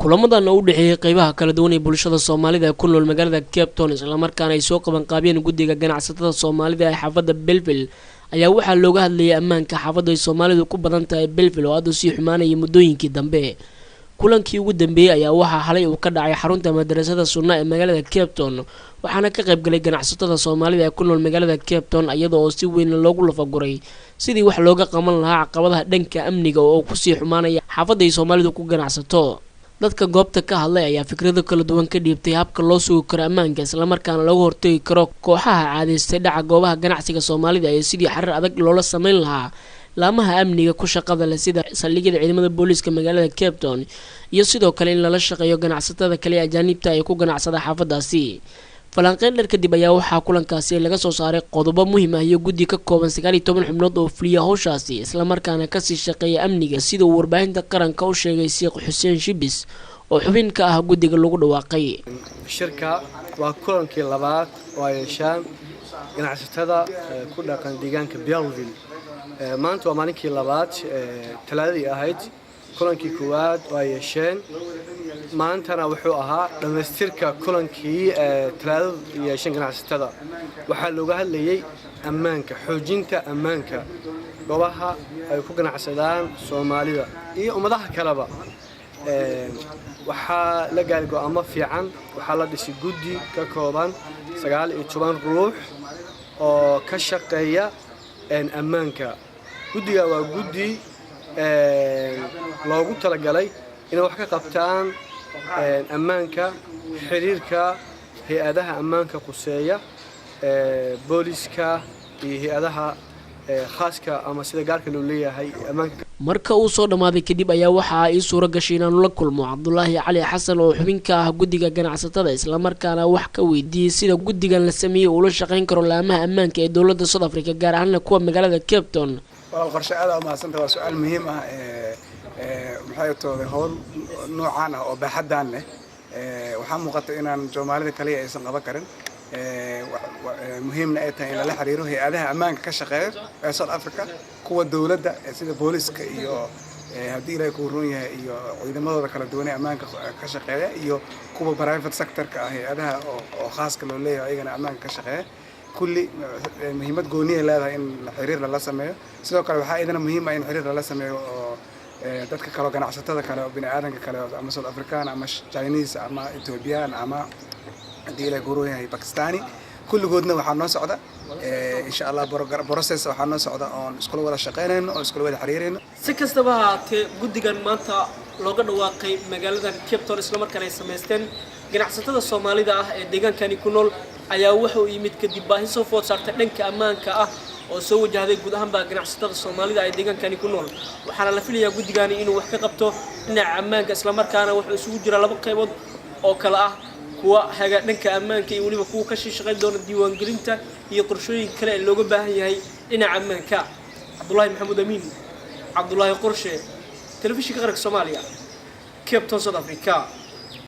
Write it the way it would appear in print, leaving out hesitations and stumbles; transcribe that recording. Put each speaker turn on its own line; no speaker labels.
kulamadan u dhaxeeyay qaybaha kala duwan ee bulshada Soomaalida ee ku nool magaalada Cape Town isla markaana ay soo qaban qaabiyeen guddiga ganacsatada Soomaalida ee xaafadda Belleville ayaa waxaa looga hadlayay ammaanka xaafadda ay Soomaalidu ku badan tahay Belleville oo aad u sii xumaanayay muddooyinkii dambe. kulankii ugu dambeeyay ayaa waxaa xalay uu ka dhacay xarunta madrasada Sunna ee magaalada Cape Town waxaana ka qayb galay ganacsatada Soomaalida ee ku nool magaalada Cape Town iyadoo oo si weyn loogu lafaguray sidii wax looga qaban lahaa caqabadaha dhanka amniga oo ku sii xumaanaya xaafadda ay Soomaalidu ku ganacsato. dadka goobta ka hadlay ayaa fikrado kala duwan ka dhiibtay habka loo sugi karo ammaanka isla markaana lagu hortagi karo kooxaha caadaystay dhaca goobaha ganacsiga Soomaalida ee sidii xarir adag loola sameyn lahaa laamaha amniga ku shaqada leh sida saldhigyada ciidamada booliska magaalada Cape Town iyo sidoo kale in lala shaqeeyo ganacsatada kale ee ajaanibta ay ku ganacsada xaafadaasi. falanqeyn dheer kadib ayaa waxaa kulankaasi laga soo saaray qodobo muhiim ah iyo guddi ka kooban 19 xubnood oo fuliya hawshaasi isla markaana ka sii shaqeeya amniga sida uu warbaahinta qaranka u sheegay Sheekh Xuseen Shibis oo xubin ka ah guddiga lagu dhawaaqay.
shirka waa kulankii labaad oo ay yeeshaan ganacsatada ku dhaqan deegaanka Belleville. maanta waa maalinkii labaad talaadadii ahayd kulankii koowaad oo ay yeesheen maantana wuxuu ahaa dhamaystirka kulankii talaadada yeesheen ganacsatada waxaa looga hadlayay ammaanka xoojinta ammaanka goobaha ay ku ganacsadaan Soomaalida iyo ummadaha kaleba. waxaa la gaaray go'aamo fiican waxaa la dhisay guddi ka kooban 19 ruux oo ka shaqeeya ammaanka. guddiga waa guddi loogu talagalay inay wax ka qabtaan ammaanka xiriirka hay'adaha ammaanka quseeya booliska iyo hay'adaha khaaska ama sida gaarka loo leeyahay ammaanka.
marka uu soo dhamaaday kadib ayaa waxaa ay suura gashay inaan la kulmo Cabdullaahi Cali Xasan oo xubin ka ah guddiga ganacsatada isla markaana wax ka weydiiyay sida guddigan la sameeyay oo la shaqeyn karo laamaha ammaanka ee dawladda South Africa gaar ahaan kuwa magaalada Cape Town.
qorshe aad u maasanta waa su'aal muhiim ah maxay tahay howl noocan ah oo baaxadaan leh waxa muuqata inaan Soomaalida kaliya aysan qaban karin muhiimna ay tahay in la xiriiro hay'adaha ammaanka ka shaqeeya ee South Africa kuwa dawladda sida booliska iyo haddii ilaahay ku roon yahay iyo ciidamadooda kala duwan ee ammaanka ka shaqeeya iyo kuwa private sector-ka ah hay'adaha oo khaaska loo leeyahay ayagana ammaanka ka shaqeeya kulli muhiimad gooni ah leedahay in xiriir la sameeyo. sidoo kale waxa idana muhiim ah in xiriir la sameeyo oo dadka kala ganacsatada kale oo bini'aadanka kale ama South African ama Chinese ama Ethiopian ama haddii ilaahay ku roon yahay Pakistani kulligoodna waxaa noo socda insha Allah process waxaa noo socda oo isku wada shaqeynayno oo isku wada xiriirayno.
si kastaba ha ahaatee guddigan maanta looga dhawaaqay magaalada Cape Town isla markaana ay sameysteen ganacsatada Soomaalida ah ee deegaankani ku nool ayaa wuxuu yimid kadib baahi soo food saartay dhanka ammaanka ah oo soo wajahday guud ahaan ganacsatada Soomaalida ee deegaankani ku nool. waxaana la filayaa guddigani inuu wax ka qabto dhinaca ammaanka isla markaana wuxuu isugu jira laba qaybood oo kala ah kuwa haga dhanka ammaanka iyo waliba kuwa ka shaqeyn doona diiwaangelinta iyo qorshooyin kale ee looga baahan yahay dhinaca ammaanka. Cabdullaahi Maxamuud Amiin, Cabdullaahi Qorshe, telefishinka qaranka Soomaaliya, Cape Town, South Africa.